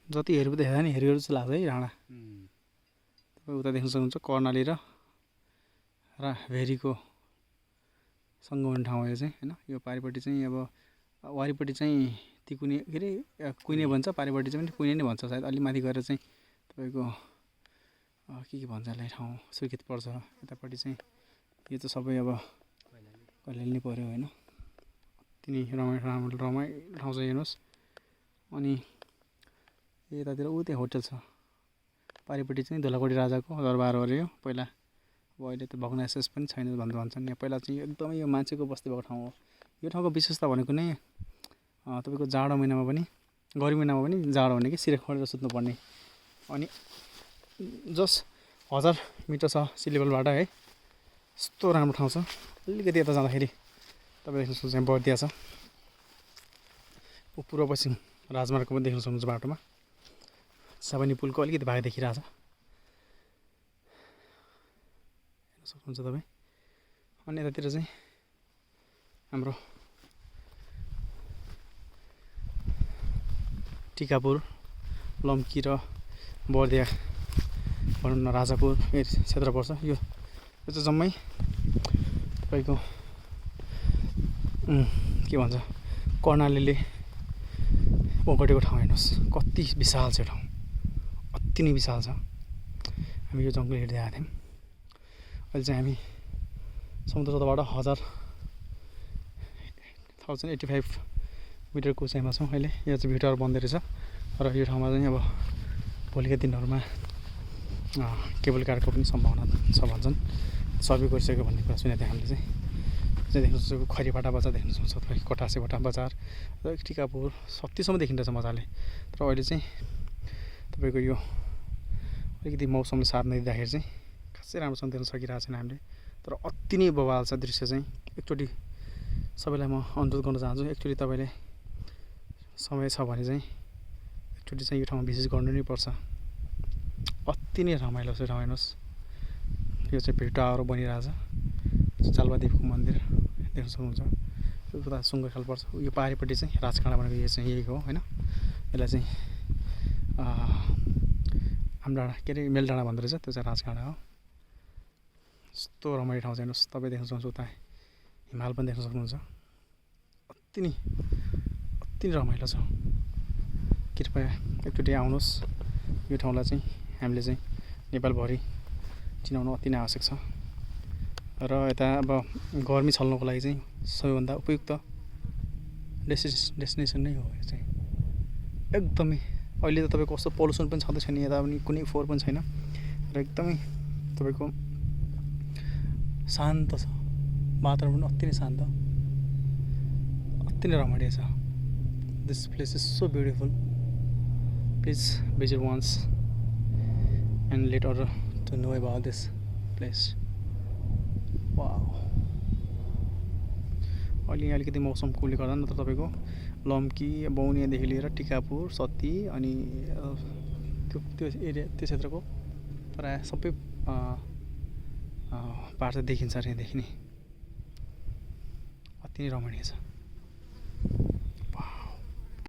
जति हेरेको देख्दा नि हेरेको जस्तो लाग्छ है डाँडा। तपाईँ उता देख्न सक्नुहुन्छ कर्णाली र भेरीको सङ्गम हुने ठाउँ यो चाहिँ होइन। यो पारिपट्टि चाहिँ अब वारिपट्टि चाहिँ तिकुने के अरे कुइने भन्छ, पारिपट्टि चाहिँ कुइने नै भन्छ सायद। अलि माथि गएर चाहिँ तपाईँको के भन्छ यसलाई ठाउँ सुर्खेत पर्छ। यतापट्टि चाहिँ यो त सबै अब कैलाली नै पऱ्यो होइन। अति नै रमाइलो ठाउँ छ हेर्नुहोस्। अनि यतातिर ऊ त्यहाँ होटल छ, पारिपट्टि चाहिँ धुलाकोटी राजाको दरबार हो अरे यो पहिला। अब अहिले त भग्नावशेष पनि छैन भनेर भन्छन्। यहाँ पहिला चाहिँ एकदमै यो मान्छेको बस्ती भएको ठाउँ हो। यो ठाउँको विशेषता भनेको नै तपाईँको जाडो महिनामा पनि गर्मी महिनामा पनि जाडो हुने कि सिरे खडेर सुत्नुपर्ने। अनि जस 1000 मिटर छ सी लेभलबाट है। यस्तो राम्रो ठाउँ छ। अलिकति यता जाँदाखेरि तपाईँ देख्न सक्नुहुन्छ बर्दिया छ। पूर्व पश्चिम राजमार्ग पनि देख्न सक्नुहुन्छ बाटोमा। साबनी पुलको अलिकति भाग देखिरहेछ हेर्न सक्नुहुन्छ तपाईँ। अनि यतातिर चाहिँ हाम्रो टिकापुर, लम्की र बर्दिया भनौँ न राजापुर क्षेत्र पर्छ। यो चाहिँ जम्मै तपाईँको के भन्छ कर्णालीले ओगटेको ठाउँ हेर्नुहोस्। कति विशाल छ ठाउँ, अति नै विशाल छ। हामी यो जङ्गल हेर्दै आएको थियौँ। अहिले चाहिँ हामी समुद्र तटबाट 1085 मिटरको उचाइमा छौँ अहिले। यो चाहिँ भ्यू टावर बन्दै रहेछ र यो ठाउँमा चाहिँ अब भोलिका दिनहरूमा केबल कारको पनि सम्भावना छ भन्छन्। सर्वे गरिसक्यो भन्ने कुरा सुनेको थियौँ हामीले चाहिँ देख्न सक्छौँ। खरिफाटा बजार देख्न सक्छौँ तपाईँ, कटासेबाट बजार र टिकापुर सत्तीसम्म देखिँदैछ मजाले। तर अहिले चाहिँ तपाईँको यो अलिकति मौसमले साथ नदिँदाखेरि चाहिँ खासै राम्रोसँग देख्न सकिरहेको छैन हामीले। तर अति नै बवाल छ दृश्य चाहिँ। एकचोटि सबैलाई म अनुरोध गर्न चाहन्छु, एकचोटि तपाईँले समय छ भने चाहिँ एकचोटि चाहिँ यो ठाउँमा भिजिट गर्नु नै पर्छ। अति नै रमाइलो छ ठाउँ हेर्नुहोस्। यो चाहिँ भ्यू टावर बनिरहेछ। चालबादेवीको मन्दिर देख्न सक्नुहुन्छ। उता सुङ्गरखाल पर्छ। यो पारिपट्टि चाहिँ राजकाँडा भनेको यो चाहिँ यही हो होइन। यसलाई चाहिँ आमडाँडा के अरे मेलडाँडा भन्दो रहेछ, त्यो चाहिँ राजकाँडा हो। यस्तो रमाइलो ठाउँ चाहिँ हेर्नुहोस्। तपाईँ देख्न सक्नुहुन्छ उता हिमाल पनि देख्न सक्नुहुन्छ। अति नै रमाइलो छ। कृपया एकचोटि आउनुहोस्। यो ठाउँलाई चाहिँ हामीले चाहिँ नेपालभरि चिनाउनु अति नै आवश्यक छ। र यता अब गर्मी छल्नको लागि चाहिँ सबैभन्दा उपयुक्त डेस्टिनेसन नै हो यो चाहिँ। एकदमै अहिले त तपाईँको कस्तो पल्युसन पनि छँदै छैन, यता पनि कुनै फोहोर पनि छैन र एकदमै तपाईँको शान्त छ। वातावरण पनि अति नै शान्त, अति नै रमाइलो छ। This place is so beautiful. Please visit once and let others to know about this place. Wow. अहिले यहाँ अलिकति मौसम कुलले गर्दा नत्र तपाईँको लम्की बौनियादेखि लिएर टिकापुर सती अनि त्यो एरिया त्यो क्षेत्रको प्रायः सबै पाहाड चाहिँ देखिन्छ अरे यहाँदेखि नै। अति नै रमणीय छ।